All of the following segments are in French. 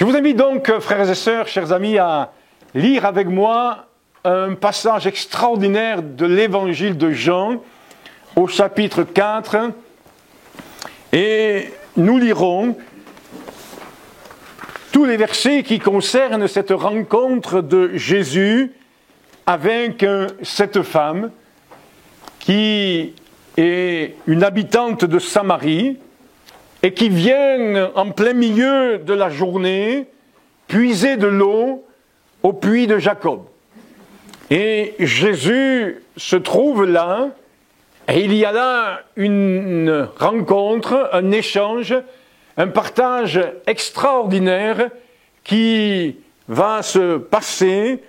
Je vous invite donc, frères et sœurs, chers amis, à lire avec moi un passage extraordinaire de l'évangile de Jean, au chapitre 4, et nous lirons tous les versets qui concernent cette rencontre de Jésus avec cette femme qui est une habitante de Samarie et qui vient en plein milieu de la journée puiser de l'eau au puits de Jacob. Et Jésus se trouve là, et il y a là une rencontre, un échange, un partage extraordinaire qui va se passer,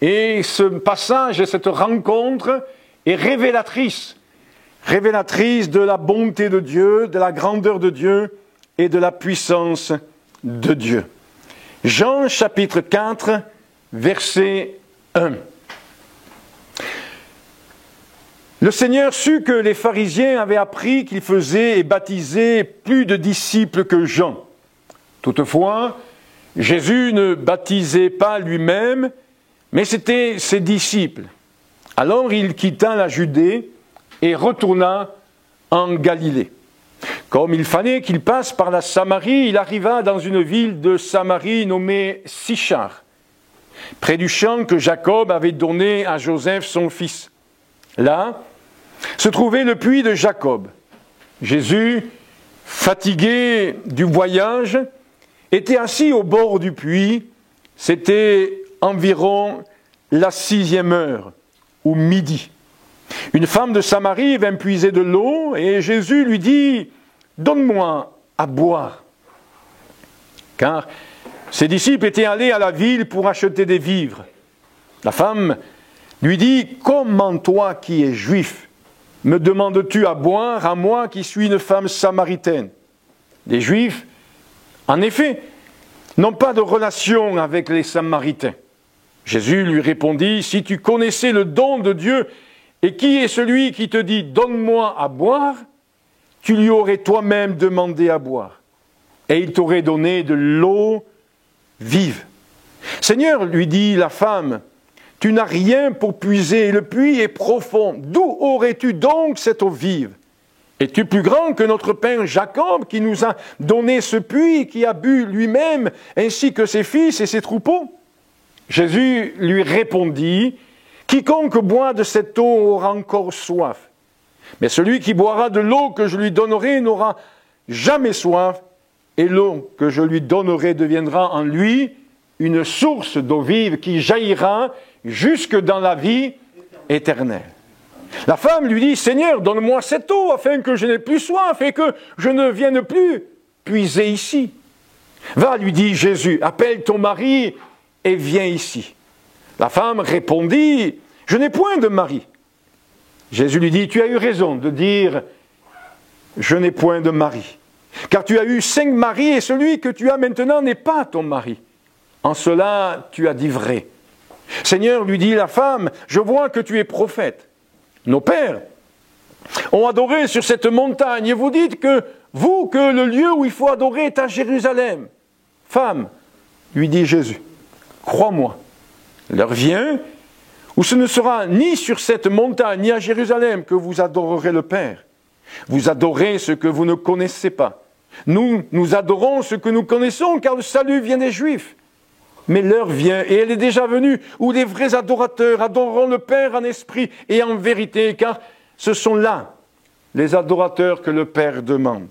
et ce passage, cette rencontre est révélatrice de la bonté de Dieu, de la grandeur de Dieu et de la puissance de Dieu. Jean chapitre 4, verset 1. Le Seigneur sut que les pharisiens avaient appris qu'il faisait et baptisait plus de disciples que Jean. Toutefois, Jésus ne baptisait pas lui-même, mais c'était ses disciples. Alors il quitta la Judée et retourna en Galilée. Comme il fallait qu'il passe par la Samarie, il arriva dans une ville de Samarie nommée Sichar, près du champ que Jacob avait donné à Joseph son fils. Là se trouvait le puits de Jacob. Jésus, fatigué du voyage, était assis au bord du puits. C'était environ la 6e heure, ou midi. Une femme de Samarie vint puiser de l'eau et Jésus lui dit « Donne-moi à boire ». Car ses disciples étaient allés à la ville pour acheter des vivres. La femme lui dit « Comment toi qui es juif, me demandes-tu à boire à moi qui suis une femme samaritaine ?» Les Juifs, en effet, n'ont pas de relation avec les Samaritains. Jésus lui répondit « Si tu connaissais le don de Dieu, et qui est celui qui te dit « Donne-moi à boire », tu lui aurais toi-même demandé à boire, et il t'aurait donné de l'eau vive. « Seigneur, lui dit la femme, tu n'as rien pour puiser, et le puits est profond. D'où aurais-tu donc cette eau vive? Es-tu plus grand que notre père Jacob, qui nous a donné ce puits, qui a bu lui-même, ainsi que ses fils et ses troupeaux ?» Jésus lui répondit, « Quiconque boit de cette eau aura encore soif. Mais celui qui boira de l'eau que je lui donnerai n'aura jamais soif, et l'eau que je lui donnerai deviendra en lui une source d'eau vive qui jaillira jusque dans la vie éternelle. » La femme lui dit, « Seigneur, donne-moi cette eau afin que je n'ai plus soif et que je ne vienne plus puiser ici. » « Va, lui dit Jésus, appelle ton mari et viens ici. » La femme répondit, « Je n'ai point de mari. » Jésus lui dit, « Tu as eu raison de dire, je n'ai point de mari. Car tu as eu 5 maris et celui que tu as maintenant n'est pas ton mari. En cela, tu as dit vrai. » « Seigneur, lui dit la femme, je vois que tu es prophète. Nos pères ont adoré sur cette montagne et vous dites que le lieu où il faut adorer est à Jérusalem. Femme, lui dit Jésus, crois-moi, l'heure vient où ce ne sera ni sur cette montagne ni à Jérusalem que vous adorerez le Père. Vous adorez ce que vous ne connaissez pas. Nous adorons ce que nous connaissons car le salut vient des Juifs. Mais l'heure vient, et elle est déjà venue, où les vrais adorateurs adoreront le Père en esprit et en vérité, car ce sont là les adorateurs que le Père demande.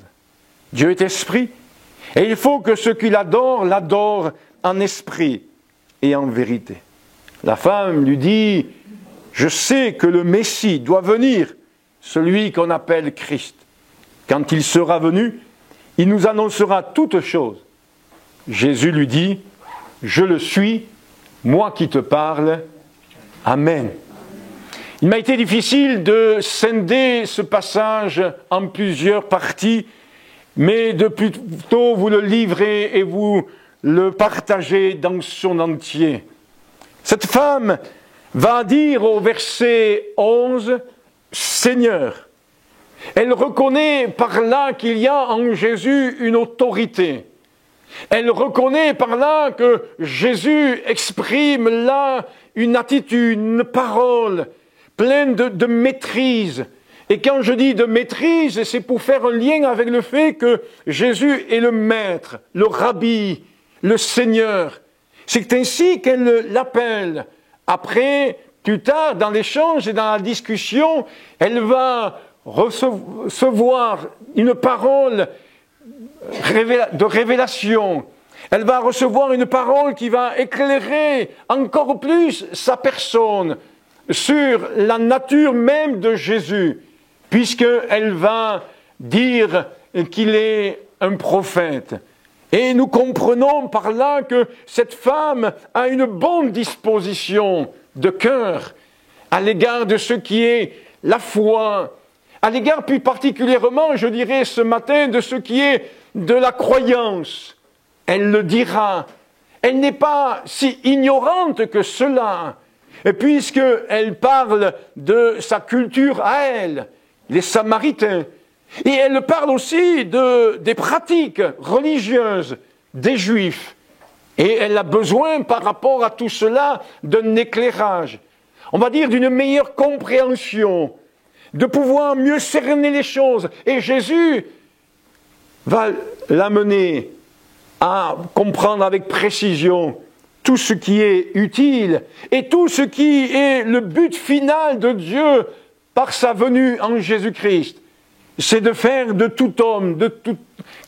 Dieu est esprit, et il faut que ceux qui l'adorent en esprit et en vérité. La femme lui dit, « Je sais que le Messie doit venir, celui qu'on appelle Christ. Quand il sera venu, il nous annoncera toutes choses. » Jésus lui dit, « Je le suis, moi qui te parle. Amen. » Il m'a été difficile de scinder ce passage en plusieurs parties, mais de plutôt vous le livrer et vous le partager dans son entier. Cette femme va dire au verset 11, « Seigneur ». Elle reconnaît par là qu'il y a en Jésus une autorité. Elle reconnaît par là que Jésus exprime là une attitude, une parole pleine de maîtrise. Et quand je dis de maîtrise, c'est pour faire un lien avec le fait que Jésus est le maître, le rabbi, le Seigneur. C'est ainsi qu'elle l'appelle. Après, plus tard, dans l'échange et dans la discussion, elle va recevoir une parole de révélation. Elle va recevoir une parole qui va éclairer encore plus sa personne sur la nature même de Jésus, puisqu'elle va dire qu'il est un prophète. Et nous comprenons par là que cette femme a une bonne disposition de cœur à l'égard de ce qui est la foi, à l'égard plus particulièrement, je dirais ce matin, de ce qui est de la croyance. Elle le dira. Elle n'est pas si ignorante que cela, puisqu'elle parle de sa culture à elle, les Samaritains. Et elle parle aussi des pratiques religieuses des Juifs. Et elle a besoin, par rapport à tout cela, d'un éclairage. On va dire d'une meilleure compréhension, de pouvoir mieux cerner les choses. Et Jésus va l'amener à comprendre avec précision tout ce qui est utile et tout ce qui est le but final de Dieu par sa venue en Jésus-Christ. C'est de faire de tout homme,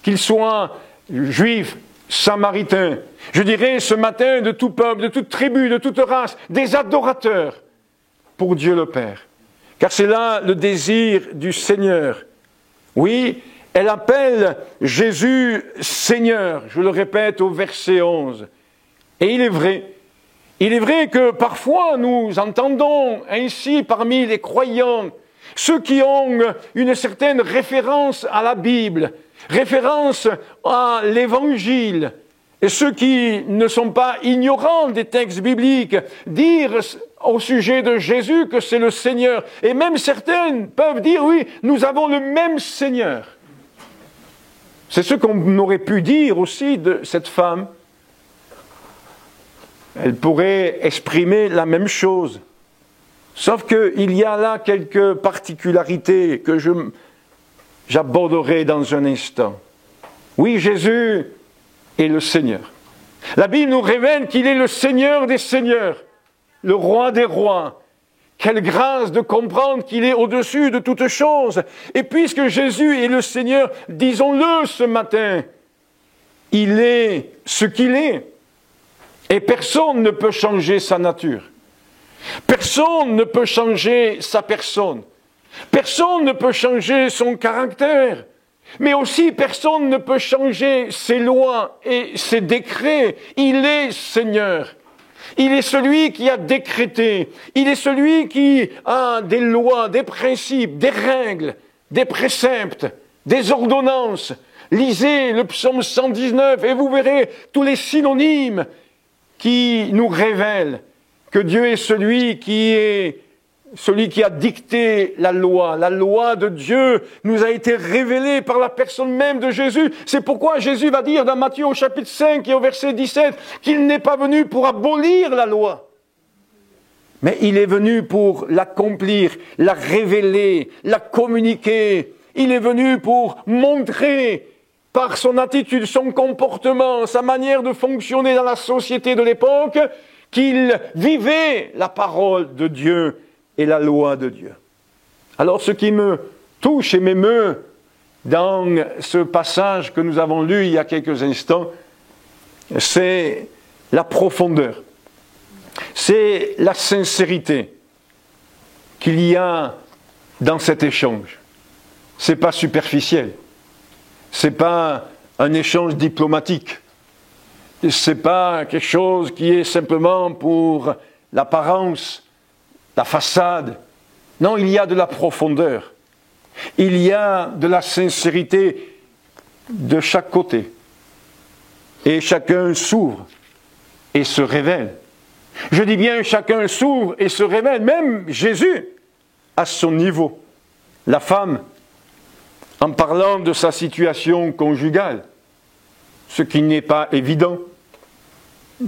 qu'il soit juif, samaritain, je dirais ce matin de tout peuple, de toute tribu, de toute race, des adorateurs pour Dieu le Père. Car c'est là le désir du Seigneur. Oui, elle appelle Jésus Seigneur, je le répète au verset 11. Et il est vrai que parfois nous entendons ainsi parmi les croyants, ceux qui ont une certaine référence à la Bible, référence à l'Évangile, et ceux qui ne sont pas ignorants des textes bibliques, dire au sujet de Jésus que c'est le Seigneur. Et même certaines peuvent dire, oui, nous avons le même Seigneur. C'est ce qu'on aurait pu dire aussi de cette femme. Elle pourrait exprimer la même chose. Sauf qu'il y a là quelques particularités que j'aborderai dans un instant. Oui, Jésus est le Seigneur. La Bible nous révèle qu'il est le Seigneur des seigneurs, le roi des rois. Quelle grâce de comprendre qu'il est au-dessus de toutes choses. Et puisque Jésus est le Seigneur, disons-le ce matin, il est ce qu'il est. Et personne ne peut changer sa nature. Personne ne peut changer sa personne. Personne ne peut changer son caractère. Mais aussi personne ne peut changer ses lois et ses décrets. Il est Seigneur. Il est celui qui a décrété. Il est celui qui a des lois, des principes, des règles, des préceptes, des ordonnances. Lisez le psaume 119 et vous verrez tous les synonymes qui nous révèlent que Dieu est celui qui a dicté la loi de Dieu nous a été révélée par la personne même de Jésus. C'est pourquoi Jésus va dire dans Matthieu au chapitre 5 et au verset 17 qu'il n'est pas venu pour abolir la loi, mais il est venu pour l'accomplir, la révéler, la communiquer. Il est venu pour montrer par son attitude, son comportement, sa manière de fonctionner dans la société de l'époque, qu'il vivait la parole de Dieu et la loi de Dieu. Alors ce qui me touche et m'émeut dans ce passage que nous avons lu il y a quelques instants, c'est la profondeur, c'est la sincérité qu'il y a dans cet échange. C'est pas superficiel, c'est pas un échange diplomatique, c'est pas quelque chose qui est simplement pour l'apparence, la façade. Non, il y a de la profondeur. Il y a de la sincérité de chaque côté. Et chacun s'ouvre et se révèle. Je dis bien chacun s'ouvre et se révèle. Même Jésus, à son niveau. La femme, en parlant de sa situation conjugale, ce qui n'est pas évident,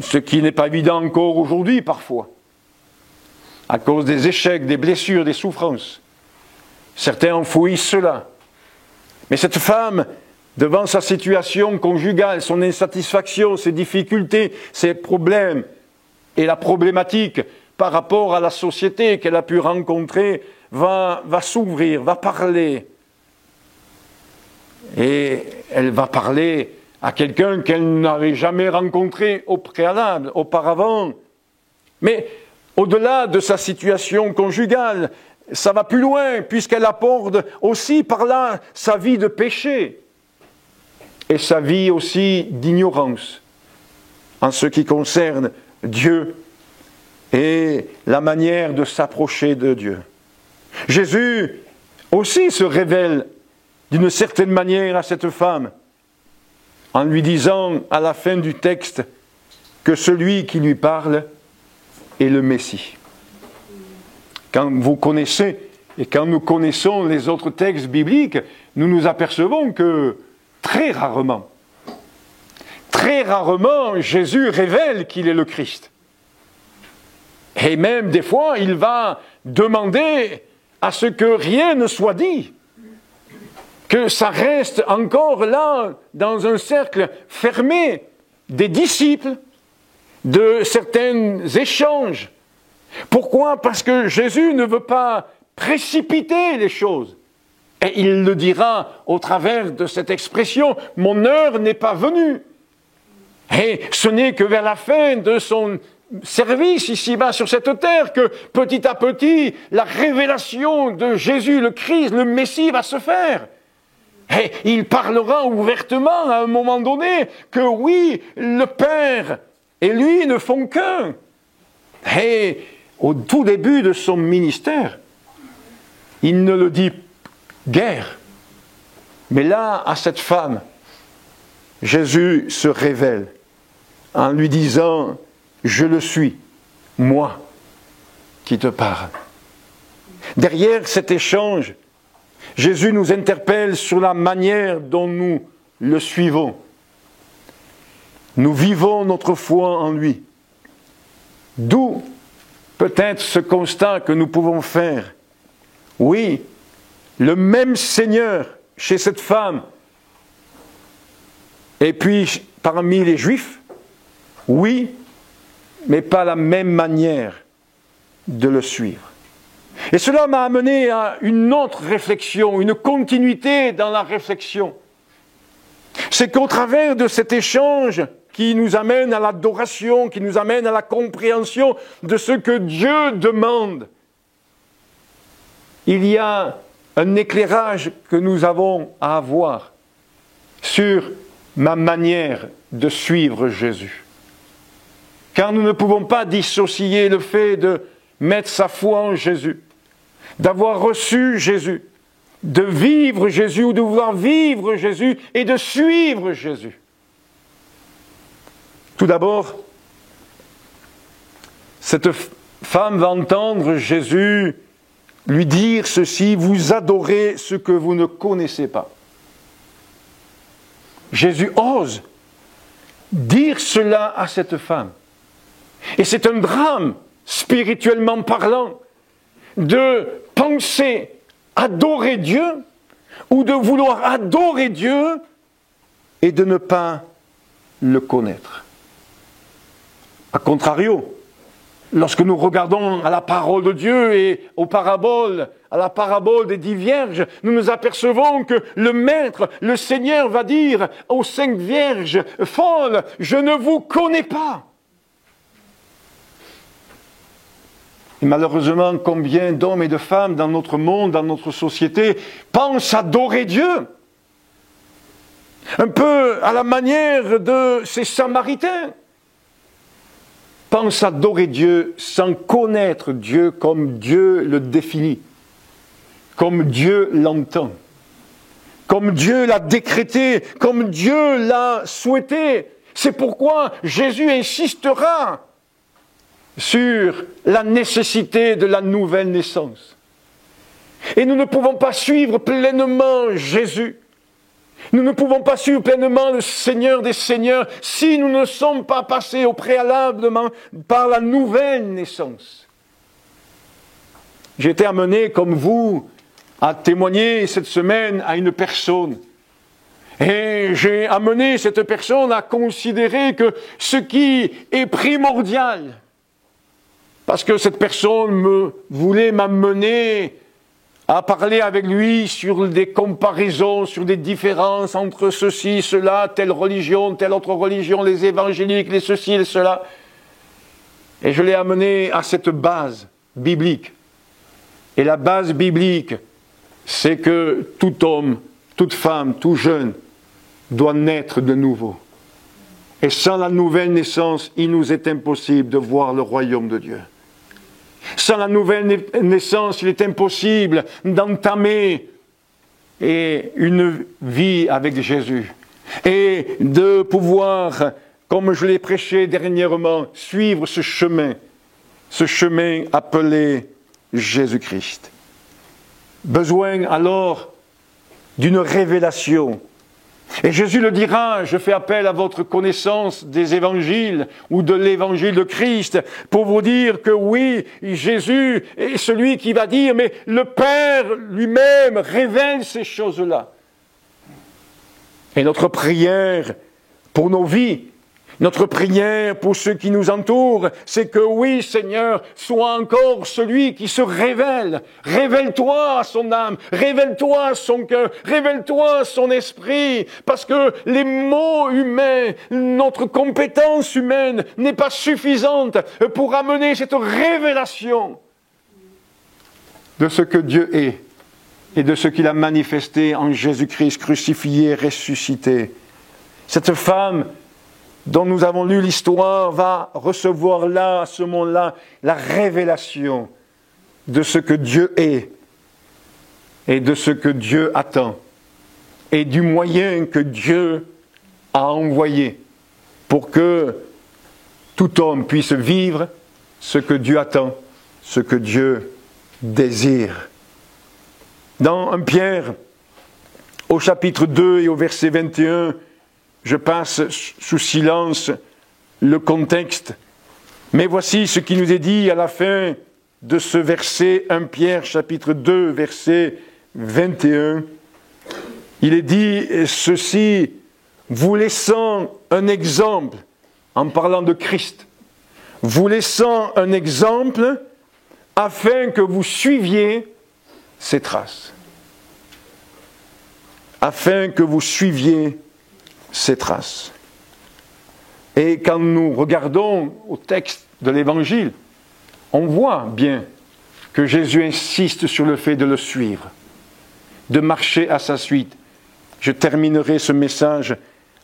ce qui n'est pas évident encore aujourd'hui parfois, à cause des échecs, des blessures, des souffrances. Certains enfouissent cela. Mais cette femme, devant sa situation conjugale, son insatisfaction, ses difficultés, ses problèmes et la problématique par rapport à la société qu'elle a pu rencontrer, va s'ouvrir, va parler. Et elle va parler à quelqu'un qu'elle n'avait jamais rencontré au préalable, auparavant. Mais au-delà de sa situation conjugale, ça va plus loin, puisqu'elle aborde aussi par là sa vie de péché et sa vie aussi d'ignorance en ce qui concerne Dieu et la manière de s'approcher de Dieu. Jésus aussi se révèle d'une certaine manière à cette femme en lui disant à la fin du texte que celui qui lui parle est le Messie. Quand vous connaissez et quand nous connaissons les autres textes bibliques, nous nous apercevons que très rarement, Jésus révèle qu'il est le Christ. Et même des fois, il va demander à ce que rien ne soit dit, que ça reste encore là, dans un cercle fermé des disciples, de certains échanges. Pourquoi ? Parce que Jésus ne veut pas précipiter les choses. Et il le dira au travers de cette expression, « Mon heure n'est pas venue ». Et ce n'est que vers la fin de son service ici-bas sur cette terre que petit à petit, la révélation de Jésus, le Christ, le Messie va se faire. Et il parlera ouvertement à un moment donné que oui, le Père et lui ne font qu'un. Et au tout début de son ministère, il ne le dit guère. Mais là, à cette femme, Jésus se révèle en lui disant « Je le suis, moi qui te parle ». Derrière cet échange, Jésus nous interpelle sur la manière dont nous le suivons. Nous vivons notre foi en lui. D'où peut-être ce constat que nous pouvons faire. Oui, le même Seigneur chez cette femme, et puis parmi les Juifs, oui, mais pas la même manière de le suivre. Et cela m'a amené à une autre réflexion, une continuité dans la réflexion. C'est qu'au travers de cet échange qui nous amène à l'adoration, qui nous amène à la compréhension de ce que Dieu demande, il y a un éclairage que nous avons à avoir sur ma manière de suivre Jésus. Car nous ne pouvons pas dissocier le fait de mettre sa foi en Jésus, d'avoir reçu Jésus, de vivre Jésus ou de vouloir vivre Jésus et de suivre Jésus. Tout d'abord, cette femme va entendre Jésus lui dire ceci, vous adorez ce que vous ne connaissez pas. Jésus ose dire cela à cette femme. Et c'est un drame, spirituellement parlant, de penser adorer Dieu ou de vouloir adorer Dieu et de ne pas le connaître. A contrario, lorsque nous regardons à la parole de Dieu et à la parabole des 10 vierges, nous nous apercevons que le Maître, le Seigneur va dire aux 5 vierges folles, « Je ne vous connais pas ». Et malheureusement, combien d'hommes et de femmes dans notre monde, dans notre société, pensent adorer Dieu, un peu à la manière de ces Samaritains, pensent adorer Dieu sans connaître Dieu comme Dieu le définit, comme Dieu l'entend, comme Dieu l'a décrété, comme Dieu l'a souhaité. C'est pourquoi Jésus insistera sur la nécessité de la nouvelle naissance. Et nous ne pouvons pas suivre pleinement Jésus Nous ne pouvons pas suivre pleinement le Seigneur des Seigneurs si nous ne sommes pas passés au préalablement par la nouvelle naissance. J'ai été amené, comme vous, à témoigner cette semaine à une personne. Et j'ai amené cette personne à considérer que ce qui est primordial, parce que cette personne voulait m'amener à parler avec lui sur des comparaisons, sur des différences entre ceci, cela, telle religion, telle autre religion, les évangéliques, les ceci, les cela. Et je l'ai amené à cette base biblique. Et la base biblique, c'est que tout homme, toute femme, tout jeune doit naître de nouveau. Et sans la nouvelle naissance, il nous est impossible de voir le royaume de Dieu. Sans la nouvelle naissance, il est impossible d'entamer une vie avec Jésus et de pouvoir, comme je l'ai prêché dernièrement, suivre ce chemin appelé Jésus-Christ. Besoin alors d'une révélation. Et Jésus le dira, je fais appel à votre connaissance des évangiles ou de l'évangile de Christ pour vous dire que oui, Jésus est celui qui va dire, mais le Père lui-même révèle ces choses-là. Et notre prière pour nos vies, notre prière pour ceux qui nous entourent, c'est que oui, Seigneur, sois encore celui qui se révèle. Révèle-toi à son âme, révèle-toi à son cœur, révèle-toi à son esprit, parce que les mots humains, notre compétence humaine n'est pas suffisante pour amener cette révélation de ce que Dieu est et de ce qu'il a manifesté en Jésus-Christ crucifié, ressuscité. Cette femme dont nous avons lu l'histoire, va recevoir là, à ce moment-là, la révélation de ce que Dieu est et de ce que Dieu attend et du moyen que Dieu a envoyé pour que tout homme puisse vivre ce que Dieu attend, ce que Dieu désire. Dans 1 Pierre, au chapitre 2 et au verset 21, je passe sous silence le contexte, mais voici ce qui nous est dit à la fin de ce verset 1 Pierre chapitre 2 verset 21. Il est dit ceci, vous laissant un exemple, en parlant de Christ, vous laissant un exemple afin que vous suiviez ses traces. Afin que vous suiviez ses traces. Et quand nous regardons au texte de l'Évangile, on voit bien que Jésus insiste sur le fait de le suivre, de marcher à sa suite. Je terminerai ce message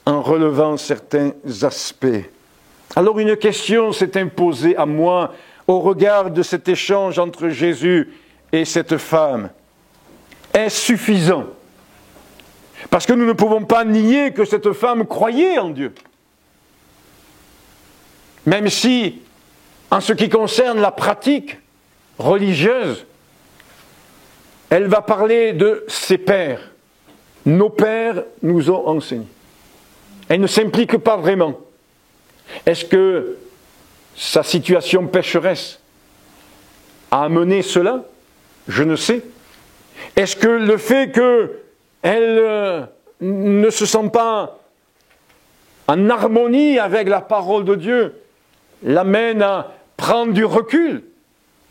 en relevant certains aspects. Alors une question s'est imposée à moi au regard de cet échange entre Jésus et cette femme. Est-ce suffisant ? Parce que nous ne pouvons pas nier que cette femme croyait en Dieu. Même si, en ce qui concerne la pratique religieuse, elle va parler de ses pères. Nos pères nous ont enseigné. Elle ne s'implique pas vraiment. Est-ce que sa situation pécheresse a amené cela ? Je ne sais. Est-ce que le fait qu'elle ne se sent pas en harmonie avec la parole de Dieu l'amène à prendre du recul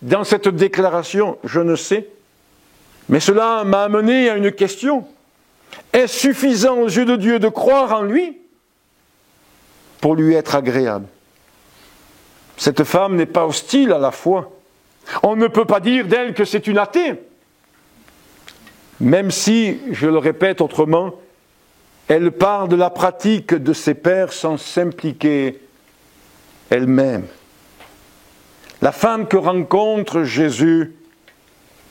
dans cette déclaration ? Je ne sais. Mais cela m'a amené à une question. Est-ce suffisant aux yeux de Dieu de croire en lui pour lui être agréable ? Cette femme n'est pas hostile à la foi. On ne peut pas dire d'elle que c'est une athée. Même si, je le répète autrement, elle parle de la pratique de ses pères sans s'impliquer elle-même. La femme que rencontre Jésus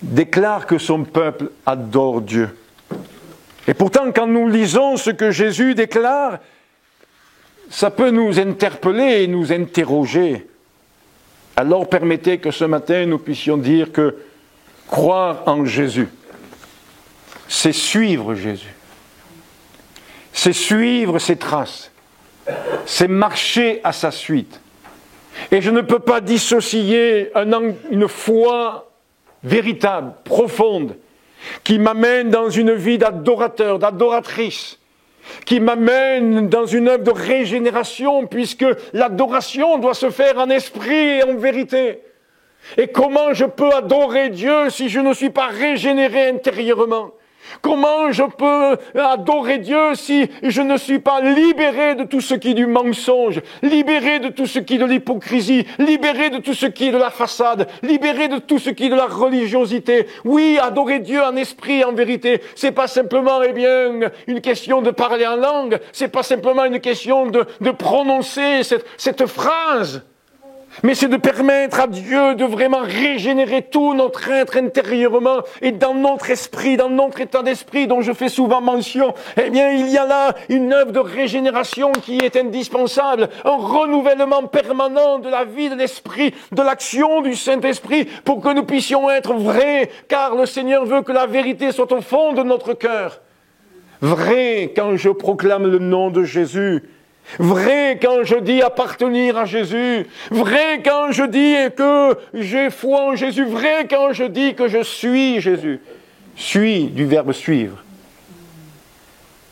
déclare que son peuple adore Dieu. Et pourtant, quand nous lisons ce que Jésus déclare, ça peut nous interpeller et nous interroger. Alors permettez que ce matin nous puissions dire que croire en Jésus, c'est suivre Jésus. c'est suivre ses traces, c'est marcher à sa suite. Et je ne peux pas dissocier une foi véritable, profonde, qui m'amène dans une vie d'adorateur, d'adoratrice, qui m'amène dans une œuvre de régénération, puisque l'adoration doit se faire en esprit et en vérité. Et comment je peux adorer Dieu si je ne suis pas régénéré intérieurement ? Comment je peux adorer Dieu si je ne suis pas libéré de tout ce qui est du mensonge, libéré de tout ce qui est de l'hypocrisie, libéré de tout ce qui est de la façade, libéré de tout ce qui est de la religiosité? Oui, adorer Dieu en esprit et en vérité, c'est pas simplement, une question de parler en langue, c'est pas simplement une question de prononcer cette phrase. Mais c'est de permettre à Dieu de vraiment régénérer tout notre être intérieurement et dans notre esprit, dans notre état d'esprit dont je fais souvent mention. Il y a là une œuvre de régénération qui est indispensable, un renouvellement permanent de la vie de l'esprit, de l'action du Saint-Esprit pour que nous puissions être vrais, car le Seigneur veut que la vérité soit au fond de notre cœur. Vrai quand je proclame le nom de Jésus. Vrai quand je dis appartenir à Jésus, vrai quand je dis que j'ai foi en Jésus, vrai quand je dis que je suis Jésus. Suis du verbe suivre.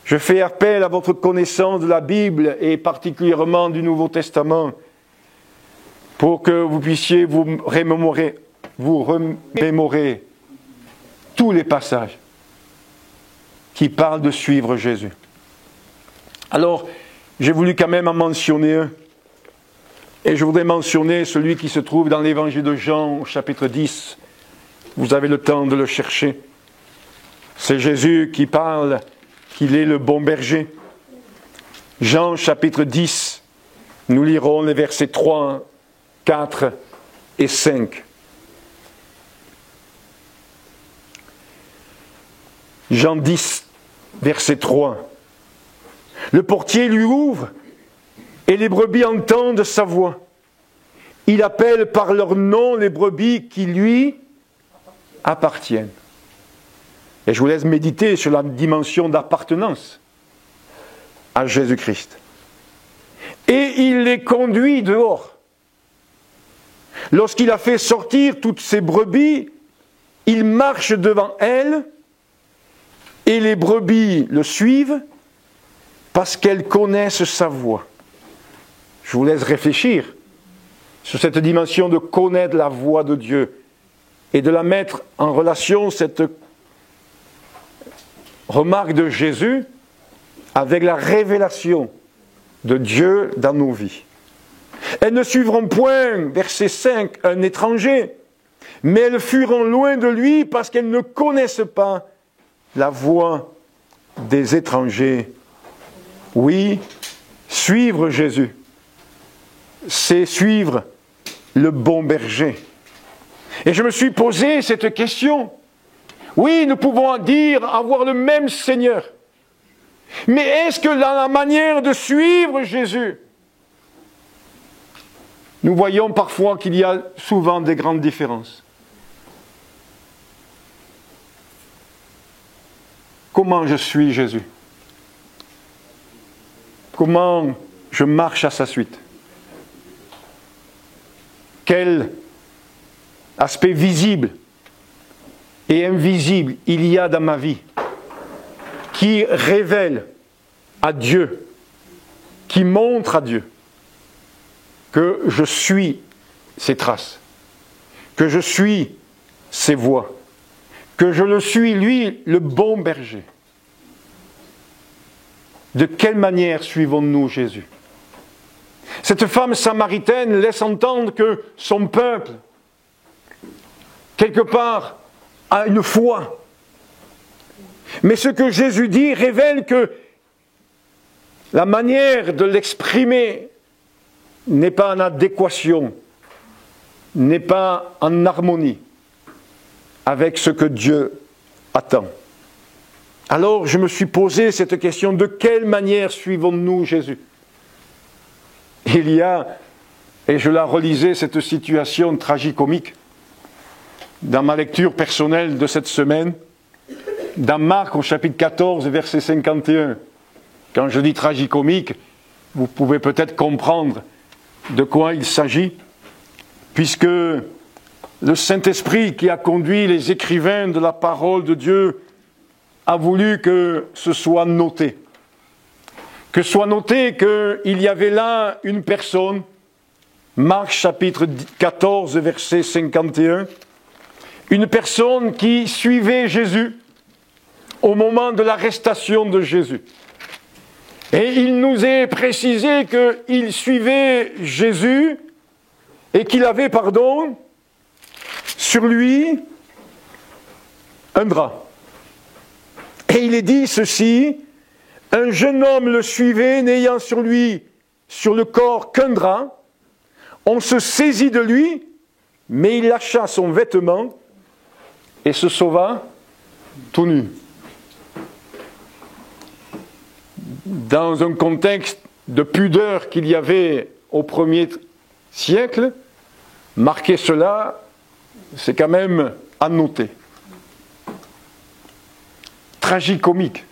Je fais appel à votre connaissance de la Bible et particulièrement du Nouveau Testament pour que vous puissiez vous remémorer tous les passages qui parlent de suivre Jésus. Alors, j'ai voulu quand même en mentionner un. Et je voudrais mentionner celui qui se trouve dans l'évangile de Jean, au chapitre 10. Vous avez le temps de le chercher. C'est Jésus qui parle qu'il est le bon berger. Jean, chapitre 10, nous lirons les versets 3, 4 et 5. Jean 10, verset 3. Le portier lui ouvre et les brebis entendent sa voix. Il appelle par leur nom les brebis qui lui appartiennent. Et je vous laisse méditer sur la dimension d'appartenance à Jésus-Christ. Et il les conduit dehors. Lorsqu'il a fait sortir toutes ces brebis, il marche devant elles et les brebis le suivent parce qu'elles connaissent sa voix. Je vous laisse réfléchir sur cette dimension de connaître la voix de Dieu et de la mettre en relation, cette remarque de Jésus, avec la révélation de Dieu dans nos vies. Elles ne suivront point, verset 5, un étranger, mais elles fuiront loin de lui parce qu'elles ne connaissent pas la voix des étrangers. Oui, suivre Jésus, c'est suivre le bon berger. Et je me suis posé cette question. Oui, nous pouvons dire avoir le même Seigneur. Mais est-ce que dans la manière de suivre Jésus, nous voyons parfois qu'il y a souvent des grandes différences? Comment je suis Jésus? Comment je marche à sa suite? Quel aspect visible et invisible il y a dans ma vie qui révèle à Dieu, qui montre à Dieu que je suis ses traces, que je suis ses voies, que je le suis, lui, le bon berger. De quelle manière suivons-nous Jésus? Cette femme samaritaine laisse entendre que son peuple, quelque part, a une foi. Mais ce que Jésus dit révèle que la manière de l'exprimer n'est pas en adéquation, n'est pas en harmonie avec ce que Dieu attend. Alors je me suis posé cette question, de quelle manière suivons-nous Jésus? Il y a, et je la relisais, cette situation tragicomique dans ma lecture personnelle de cette semaine, dans Marc au chapitre 14, verset 51. Quand je dis tragicomique, vous pouvez peut-être comprendre de quoi il s'agit, puisque le Saint-Esprit qui a conduit les écrivains de la parole de Dieu a voulu que ce soit noté. Que soit noté qu'il y avait là une personne, Marc chapitre 14, verset 51, une personne qui suivait Jésus au moment de l'arrestation de Jésus. Et il nous est précisé qu'il suivait Jésus et qu'il avait, sur lui un drap. Et il est dit ceci, un jeune homme le suivait, n'ayant sur lui, sur le corps, qu'un drap. On se saisit de lui, mais il lâcha son vêtement et se sauva tout nu. Dans un contexte de pudeur qu'il y avait au 1er siècle, marquer cela, c'est quand même à noter. Tragicomique.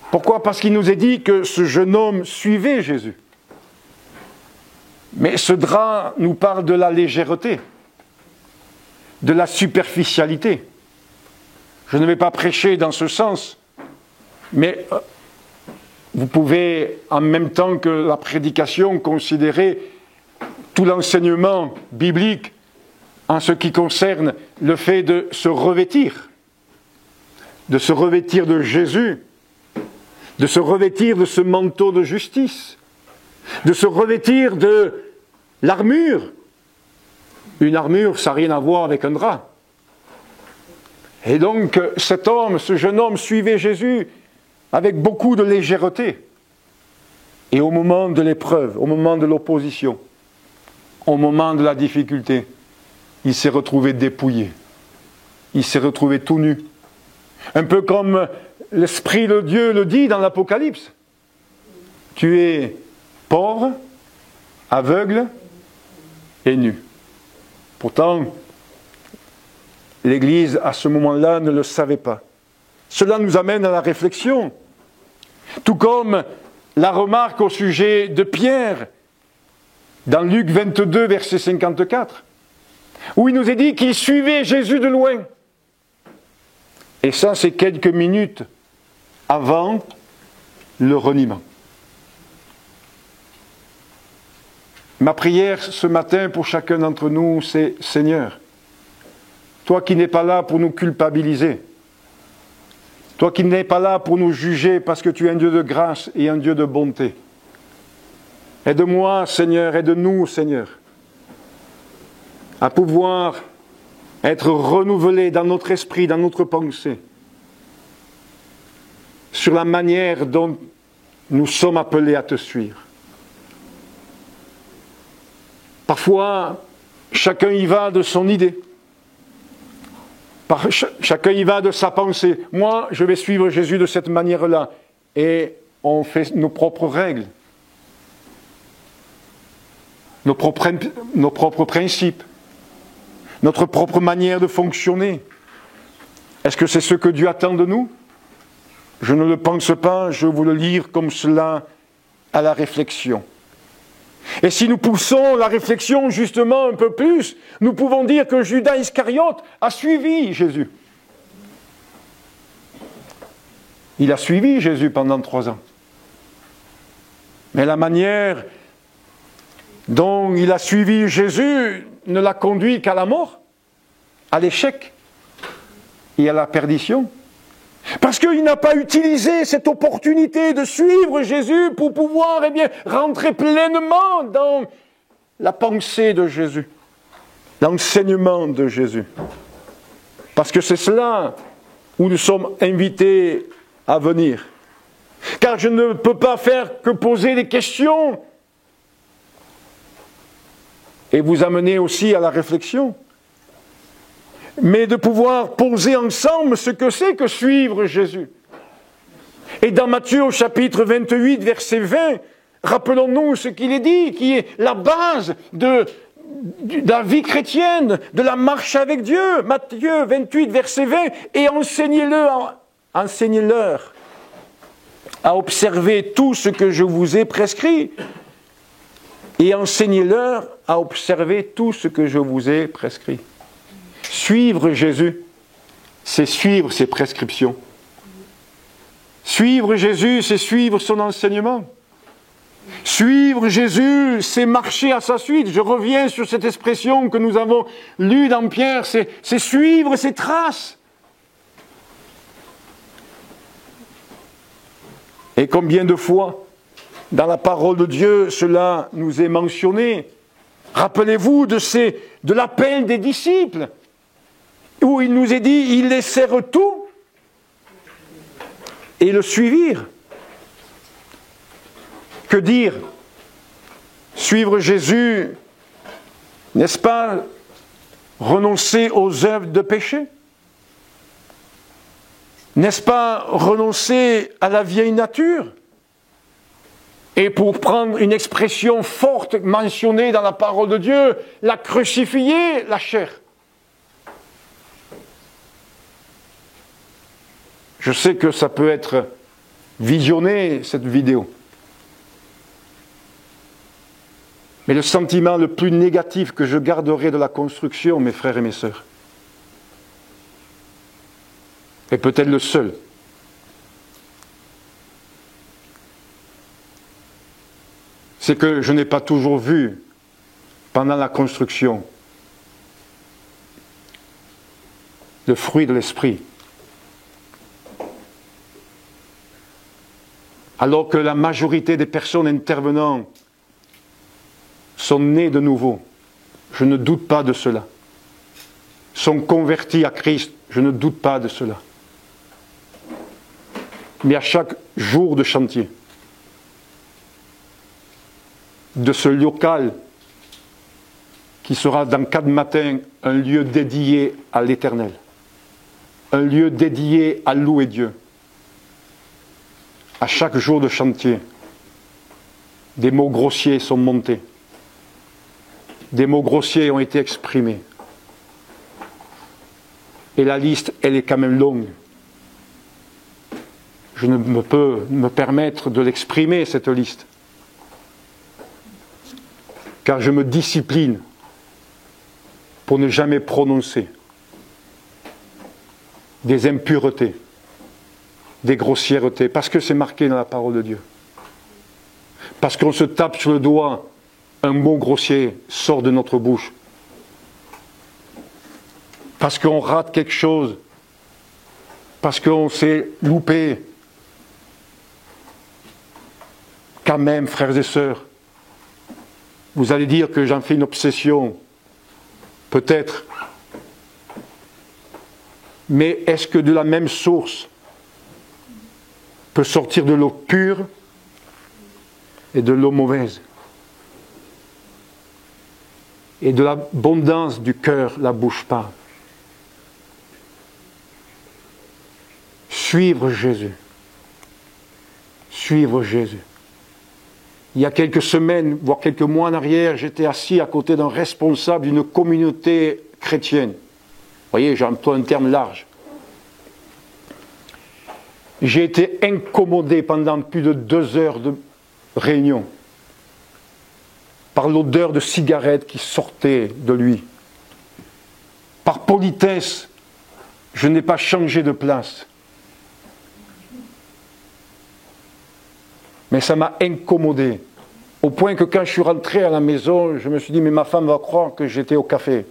Pourquoi ? Parce qu'il nous est dit que ce jeune homme suivait Jésus. Mais ce drap nous parle de la légèreté, de la superficialité. Je ne vais pas prêcher dans ce sens, mais vous pouvez, en même temps que la prédication, considérer tout l'enseignement biblique en ce qui concerne le fait de se revêtir de Jésus, de se revêtir de ce manteau de justice, de se revêtir de l'armure. Une armure, ça n'a rien à voir avec un drap. Et donc, cet homme, ce jeune homme, suivait Jésus avec beaucoup de légèreté. Et au moment de l'épreuve, au moment de l'opposition, au moment de la difficulté, il s'est retrouvé dépouillé. Il s'est retrouvé tout nu. Un peu comme l'Esprit de Dieu le dit dans l'Apocalypse. Tu es pauvre, aveugle et nu. Pourtant, l'Église, à ce moment-là, ne le savait pas. Cela nous amène à la réflexion. Tout comme la remarque au sujet de Pierre, dans Luc 22, verset 54, où il nous est dit qu'il suivait Jésus de loin. Et ça, c'est quelques minutes avant le reniement. Ma prière ce matin pour chacun d'entre nous, c'est « Seigneur, toi qui n'es pas là pour nous culpabiliser, toi qui n'es pas là pour nous juger parce que tu es un Dieu de grâce et un Dieu de bonté, aide-moi, Seigneur, aide-nous, Seigneur, à pouvoir être renouvelés dans notre esprit, dans notre pensée, sur la manière dont nous sommes appelés à te suivre. Parfois, chacun y va de son idée. Chacun y va de sa pensée. Moi, je vais suivre Jésus de cette manière-là. Et on fait nos propres règles, nos propres principes, notre propre manière de fonctionner. Est-ce que c'est ce que Dieu attend de nous ? Je ne le pense pas, je vous le livre comme cela à la réflexion. Et si nous poussons la réflexion justement un peu plus, nous pouvons dire que Judas Iscariote a suivi Jésus. Il a suivi Jésus pendant 3 ans. Mais la manière dont il a suivi Jésus ne l'a conduit qu'à la mort, à l'échec et à la perdition. Parce qu'il n'a pas utilisé cette opportunité de suivre Jésus pour pouvoir rentrer pleinement dans la pensée de Jésus, l'enseignement de Jésus. Parce que c'est cela où nous sommes invités à venir. Car je ne peux pas faire que poser des questions et vous amener aussi à la réflexion, mais de pouvoir poser ensemble ce que c'est que suivre Jésus. Et dans Matthieu au chapitre 28, verset 20, rappelons-nous ce qu'il est dit, qui est la base de la vie chrétienne, de la marche avec Dieu. Matthieu 28, verset 20, et enseignez-leur à observer tout ce que je vous ai prescrit. Et enseignez-leur à observer tout ce que je vous ai prescrit. Suivre Jésus, c'est suivre ses prescriptions. Suivre Jésus, c'est suivre son enseignement. Suivre Jésus, c'est marcher à sa suite. Je reviens sur cette expression que nous avons lue dans Pierre, c'est suivre ses traces. Et combien de fois, dans la parole de Dieu, cela nous est mentionné. Rappelez-vous de l'appel des disciples, où il nous est dit, ils laissèrent tout et le suivirent. Que dire? Suivre Jésus, n'est-ce pas renoncer aux œuvres de péché? N'est-ce pas renoncer à la vieille nature? Et pour prendre une expression forte mentionnée dans la parole de Dieu, la crucifier, la chair. Je sais que ça peut être visionné, cette vidéo. Mais le sentiment le plus négatif que je garderai de la construction, mes frères et mes sœurs, est peut-être le seul, c'est que je n'ai pas toujours vu, pendant la construction, le fruit de l'esprit. Alors que la majorité des personnes intervenant sont nées de nouveau, je ne doute pas de cela. Sont convertis à Christ, je ne doute pas de cela. Mais à chaque jour de chantier, de ce local qui sera dans 4 matins un lieu dédié à l'Éternel, un lieu dédié à louer Dieu. À chaque jour de chantier, des mots grossiers sont montés, des mots grossiers ont été exprimés. Et la liste, elle est quand même longue. Je ne peux me permettre de l'exprimer, cette liste. Car je me discipline pour ne jamais prononcer des impuretés, des grossièretés, parce que c'est marqué dans la parole de Dieu. Parce qu'on se tape sur le doigt, un mot grossier sort de notre bouche. Parce qu'on rate quelque chose, parce qu'on s'est loupé. Quand même, frères et sœurs, vous allez dire que j'en fais une obsession, peut-être. Mais est-ce que de la même source peut sortir de l'eau pure et de l'eau mauvaise? Et de l'abondance du cœur, la bouche parle. Suivre Jésus. Suivre Jésus. Il y a quelques semaines, voire quelques mois en arrière, j'étais assis à côté d'un responsable d'une communauté chrétienne. Vous voyez, j'emploie un terme large. J'ai été incommodé pendant plus de 2 heures de réunion par l'odeur de cigarette qui sortait de lui. Par politesse, je n'ai pas changé de place. Mais ça m'a incommodé, au point que quand je suis rentré à la maison, je me suis dit, mais ma femme va croire que j'étais au café.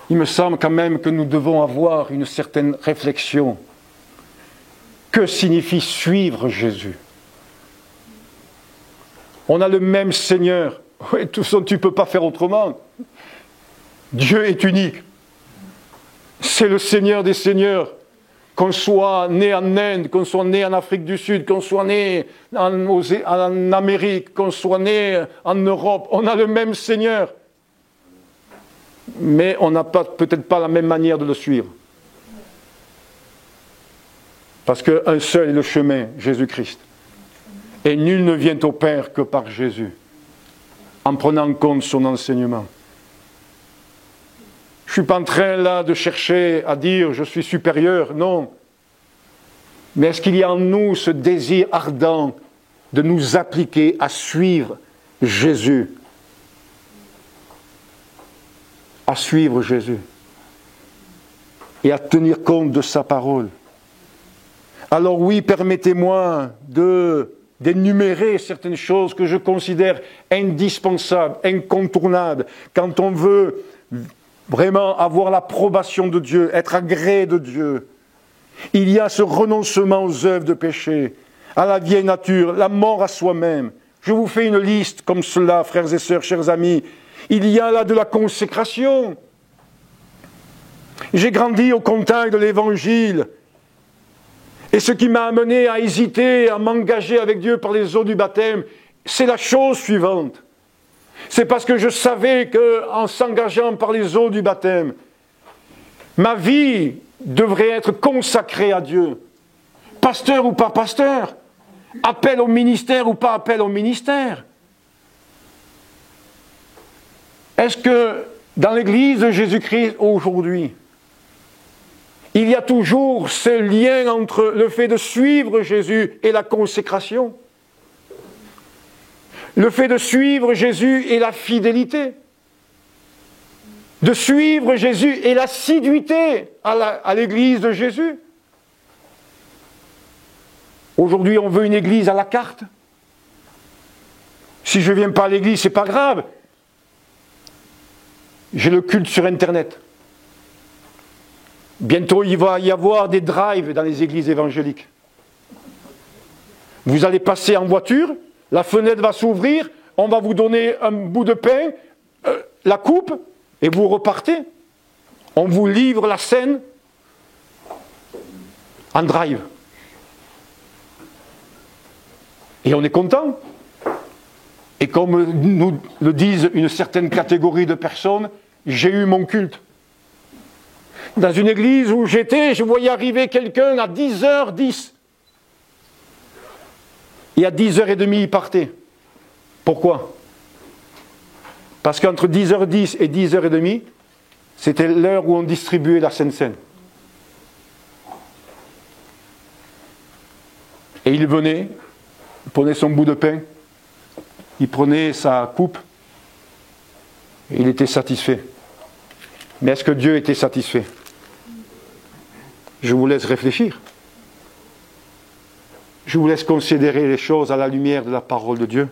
Il me semble quand même que nous devons avoir une certaine réflexion. Que signifie suivre Jésus? On a le même Seigneur. Oui, tout ça, tu ne peux pas faire autrement. Dieu est unique. C'est le Seigneur des Seigneurs. Qu'on soit né en Inde, qu'on soit né en Afrique du Sud, qu'on soit né en Amérique, qu'on soit né en Europe, on a le même Seigneur. Mais on n'a peut-être pas la même manière de le suivre. Parce qu'un seul est le chemin, Jésus-Christ. Et nul ne vient au Père que par Jésus, en prenant en compte son enseignement. Je ne suis pas en train là de chercher à dire je suis supérieur, non. Mais est-ce qu'il y a en nous ce désir ardent de nous appliquer à suivre Jésus? À suivre Jésus. Et à tenir compte de sa parole. Alors oui, permettez-moi d'énumérer certaines choses que je considère indispensables, incontournables, quand on veut vraiment avoir l'approbation de Dieu, être agréé de Dieu. Il y a ce renoncement aux œuvres de péché, à la vieille nature, la mort à soi-même. Je vous fais une liste comme cela, frères et sœurs, chers amis. Il y a là de la consécration. J'ai grandi au contact de l'Évangile. Et ce qui m'a amené à hésiter, à m'engager avec Dieu par les eaux du baptême, c'est la chose suivante. C'est parce que je savais qu'en s'engageant par les eaux du baptême, ma vie devrait être consacrée à Dieu. Pasteur ou pas pasteur, appel au ministère ou pas appel au ministère. Est-ce que dans l'Église de Jésus-Christ aujourd'hui, il y a toujours ce lien entre le fait de suivre Jésus et la consécration? Le fait de suivre Jésus et la fidélité? De suivre Jésus et l'assiduité à l'Église de Jésus? Aujourd'hui, on veut une Église à la carte. Si je ne viens pas à l'Église, ce n'est pas grave. J'ai le culte sur Internet. Bientôt, il va y avoir des drives dans les églises évangéliques. Vous allez passer en voiture, la fenêtre va s'ouvrir, on va vous donner un bout de pain, la coupe, et vous repartez. On vous livre la scène en drive. Et on est content. Et comme nous le disent une certaine catégorie de personnes, j'ai eu mon culte. Dans une église où j'étais, je voyais arriver quelqu'un à 10h10. Et à 10h30, il partait. Pourquoi? Parce qu'entre 10h10 et 10h30, c'était l'heure où on distribuait la Sainte Seine. Et il venait, il prenait son bout de pain, il prenait sa coupe, et il était satisfait. Mais est-ce que Dieu était satisfait? Je vous laisse réfléchir. Je vous laisse considérer les choses à la lumière de la parole de Dieu.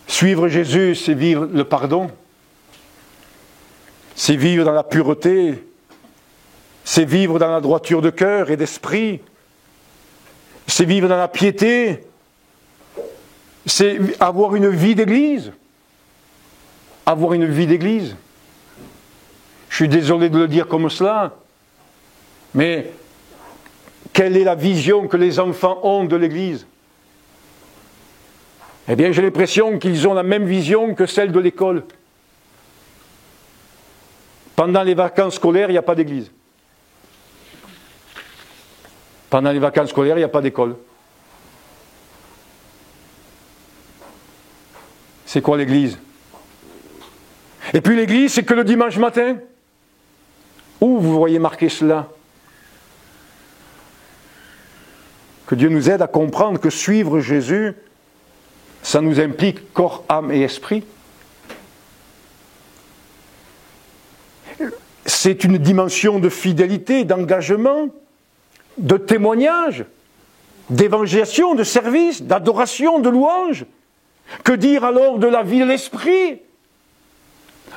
Suivre Jésus, c'est vivre le pardon. C'est vivre dans la pureté. C'est vivre dans la droiture de cœur et d'esprit. C'est vivre dans la piété. C'est avoir une vie d'église. Avoir une vie d'église. Je suis désolé de le dire comme cela, mais quelle est la vision que les enfants ont de l'église? Eh bien, j'ai l'impression qu'ils ont la même vision que celle de l'école. Pendant les vacances scolaires, il n'y a pas d'église. Pendant les vacances scolaires, il n'y a pas d'école. C'est quoi l'église? Et puis l'église, c'est que le dimanche matin? Où vous voyez marqué cela? Que Dieu nous aide à comprendre que suivre Jésus, ça nous implique corps, âme et esprit. C'est une dimension de fidélité, d'engagement, de témoignage, d'évangélisation, de service, d'adoration, de louange. Que dire alors de la vie de l'esprit?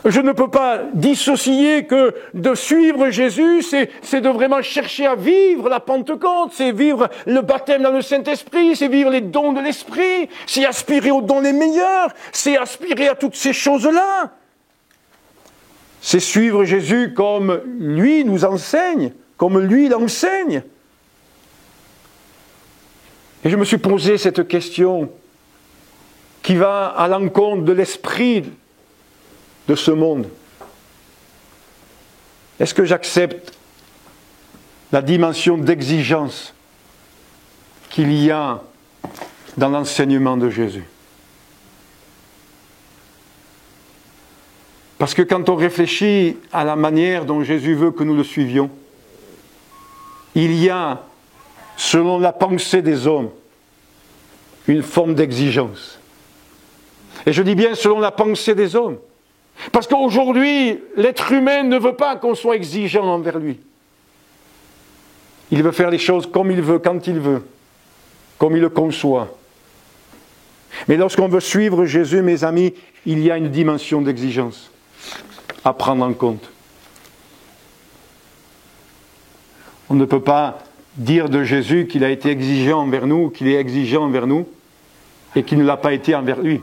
Je ne peux pas dissocier que de suivre Jésus, c'est de vraiment chercher à vivre la Pentecôte, c'est vivre le baptême dans le Saint-Esprit, c'est vivre les dons de l'Esprit, c'est aspirer aux dons les meilleurs, c'est aspirer à toutes ces choses-là. C'est suivre Jésus comme lui nous enseigne, comme lui l'enseigne. Et je me suis posé cette question qui va à l'encontre de l'esprit de ce monde. Est-ce que j'accepte la dimension d'exigence qu'il y a dans l'enseignement de Jésus? Parce que quand on réfléchit à la manière dont Jésus veut que nous le suivions, il y a, selon la pensée des hommes, une forme d'exigence. Et je dis bien selon la pensée des hommes. Parce qu'aujourd'hui, l'être humain ne veut pas qu'on soit exigeant envers lui. Il veut faire les choses comme il veut, quand il veut, comme il le conçoit. Mais lorsqu'on veut suivre Jésus, mes amis, il y a une dimension d'exigence à prendre en compte. On ne peut pas dire de Jésus qu'il a été exigeant envers nous, qu'il est exigeant envers nous, et qu'il ne l'a pas été envers lui.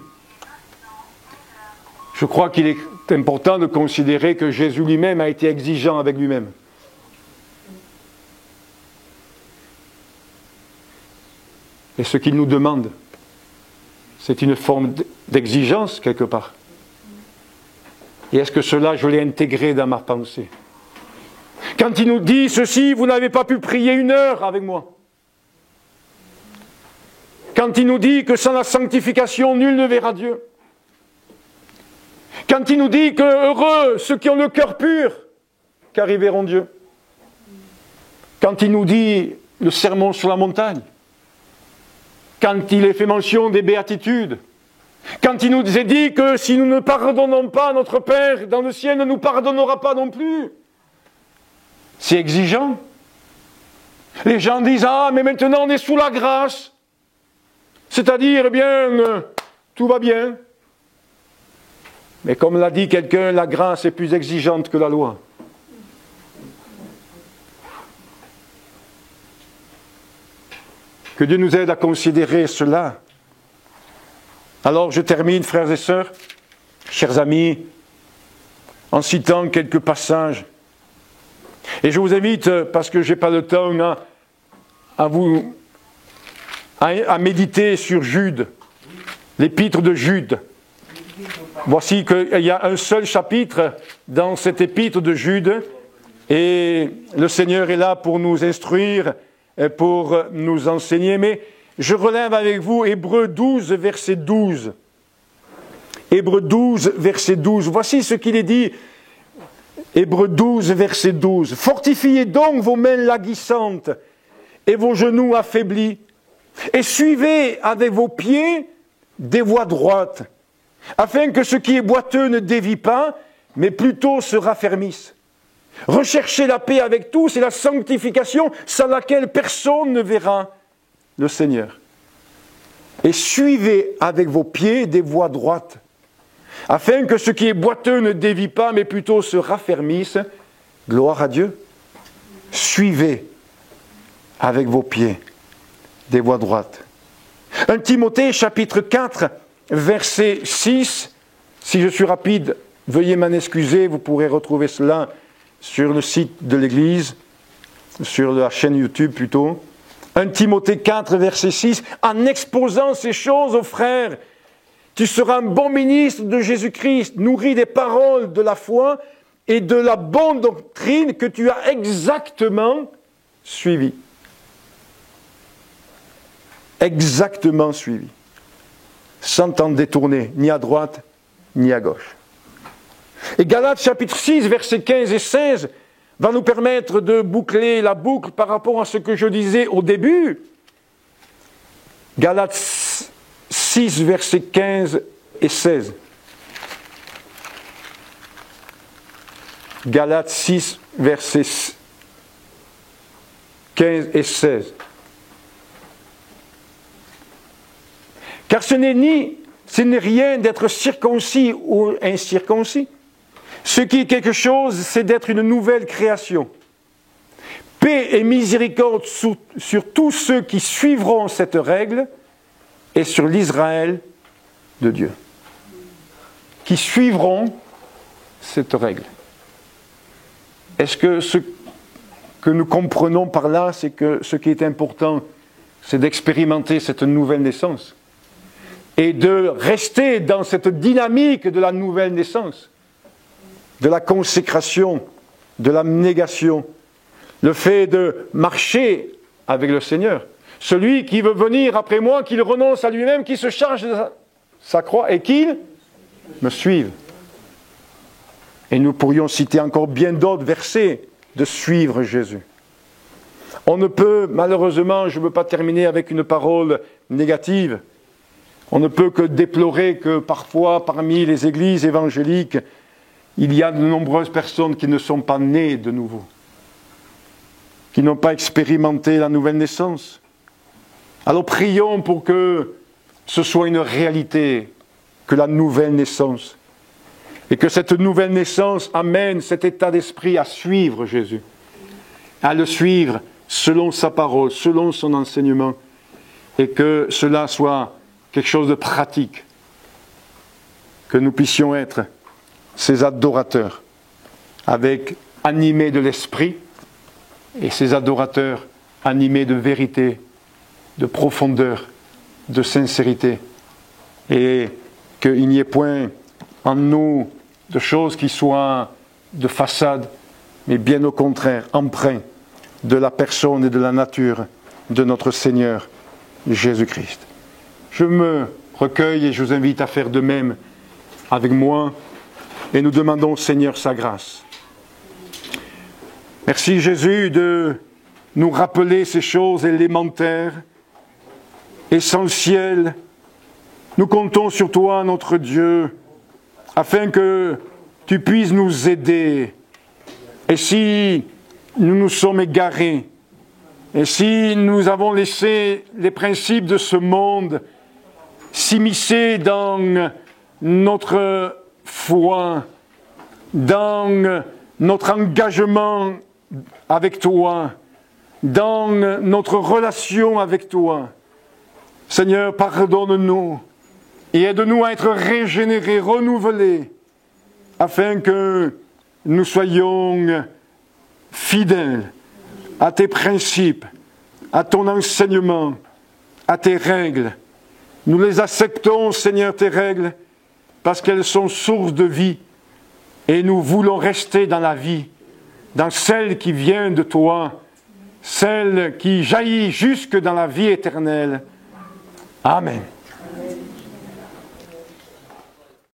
Je crois qu'il est important de considérer que Jésus lui-même a été exigeant avec lui-même. Et ce qu'il nous demande, c'est une forme d'exigence quelque part. Et est-ce que cela, je l'ai intégré dans ma pensée? Quand il nous dit ceci, vous n'avez pas pu prier 1 heure avec moi. Quand il nous dit que sans la sanctification, nul ne verra Dieu. Quand il nous dit que heureux ceux qui ont le cœur pur, car ils verront Dieu. Quand il nous dit le sermon sur la montagne. Quand il est fait mention des béatitudes. Quand il nous est dit que si nous ne pardonnons pas, notre Père dans le ciel ne nous pardonnera pas non plus. C'est exigeant. Les gens disent, ah, mais maintenant on est sous la grâce. C'est-à-dire, eh bien, tout va bien. Mais comme l'a dit quelqu'un, la grâce est plus exigeante que la loi. Que Dieu nous aide à considérer cela. Alors je termine, frères et sœurs, chers amis, en citant quelques passages. Et je vous invite, parce que je n'ai pas le temps, à méditer sur Jude, l'épître de Jude. Voici qu'il y a un seul chapitre dans cette épître de Jude, et le Seigneur est là pour nous instruire, pour nous enseigner. Mais je relève avec vous Hébreux 12, verset 12. Hébreux 12, verset 12. Voici ce qu'il est dit. Hébreux 12, verset 12. Fortifiez donc vos mains languissantes et vos genoux affaiblis, et suivez avec vos pieds des voies droites, afin que ce qui est boiteux ne dévie pas, mais plutôt se raffermisse. Recherchez la paix avec tous et la sanctification, sans laquelle personne ne verra le Seigneur. Et suivez avec vos pieds des voies droites, afin que ce qui est boiteux ne dévie pas, mais plutôt se raffermisse. Gloire à Dieu. Suivez avec vos pieds des voies droites. 1 Timothée, chapitre 4, verset 6. Si je suis rapide, veuillez m'en excuser, vous pourrez retrouver cela sur le site de l'Église, sur la chaîne YouTube plutôt. 1 Timothée 4, verset 6. En exposant ces choses aux frères, tu seras un bon ministre de Jésus-Christ, nourri des paroles de la foi et de la bonne doctrine que tu as exactement suivie. Exactement suivie. Sans t'en détourner, ni à droite, ni à gauche. Et Galates chapitre 6, versets 15 et 16 va nous permettre de boucler la boucle par rapport à ce que je disais au début. Galates 6, versets 15 et 16. Galates 6, versets 15 et 16. Car ce n'est rien d'être circoncis ou incirconcis. Ce qui est quelque chose, c'est d'être une nouvelle création. Paix et miséricorde sur tous ceux qui suivront cette règle et sur l'Israël de Dieu. Qui suivront cette règle. Est-ce que ce que nous comprenons par là, c'est que ce qui est important, c'est d'expérimenter cette nouvelle naissance et de rester dans cette dynamique de la nouvelle naissance, de la consécration, de l'abnégation, le fait de marcher avec le Seigneur. Celui qui veut venir après moi, qu'il renonce à lui-même, qui se charge de sa croix et qu'il me suive. Et nous pourrions citer encore bien d'autres versets de suivre Jésus. On ne peut, malheureusement, je ne veux pas terminer avec une parole négative, on ne peut que déplorer que parfois, parmi les églises évangéliques, il y a de nombreuses personnes qui ne sont pas nées de nouveau, qui n'ont pas expérimenté la nouvelle naissance. Alors prions pour que ce soit une réalité, que la nouvelle naissance, et que cette nouvelle naissance amène cet état d'esprit à suivre Jésus, à le suivre selon sa parole, selon son enseignement, et que cela soit quelque chose de pratique, que nous puissions être ces adorateurs, animés de l'esprit, et ces adorateurs animés de vérité, de profondeur, de sincérité, et qu'il n'y ait point en nous de choses qui soient de façade, mais bien au contraire, empreints de la personne et de la nature de notre Seigneur Jésus-Christ. Je me recueille et je vous invite à faire de même avec moi, et nous demandons au Seigneur sa grâce. Merci Jésus de nous rappeler ces choses élémentaires, essentielles. Nous comptons sur toi, notre Dieu, afin que tu puisses nous aider. Et si nous nous sommes égarés, et si nous avons laissé les principes de ce monde s'immiscer dans notre foi, dans notre engagement avec toi, dans notre relation avec toi, Seigneur, pardonne-nous et aide-nous à être régénérés, renouvelés, afin que nous soyons fidèles à tes principes, à ton enseignement, à tes règles. Nous les acceptons, Seigneur, tes règles, parce qu'elles sont source de vie, et nous voulons rester dans la vie, dans celle qui vient de toi, celle qui jaillit jusque dans la vie éternelle. Amen.